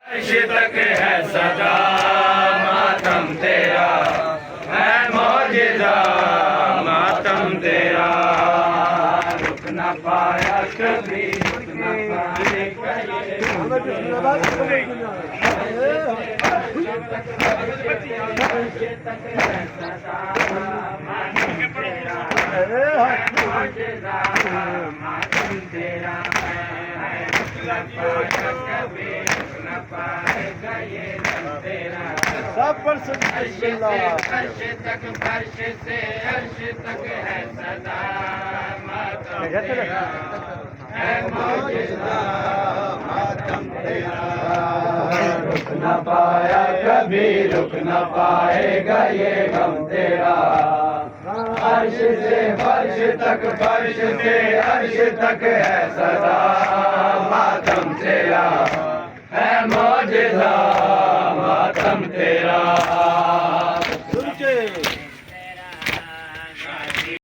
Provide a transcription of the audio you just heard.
अर्श तक है सदा मातम तेरा, है मौजिज़ा मातम तेरा। रुक न पाया कभी, रुक न पाए सब पर अर्श तक फर्श से अर्श तक है सदा मातम तेरा, है मौजिज़ा मातम तेरा। रुक न पाया कभी, रुक न पाएगा ये गम तेरा। अर्श से फर्श तक, फर्श से अर्श तक है सदा मातम तेरा, है मौजिज़ा मातम तेरा।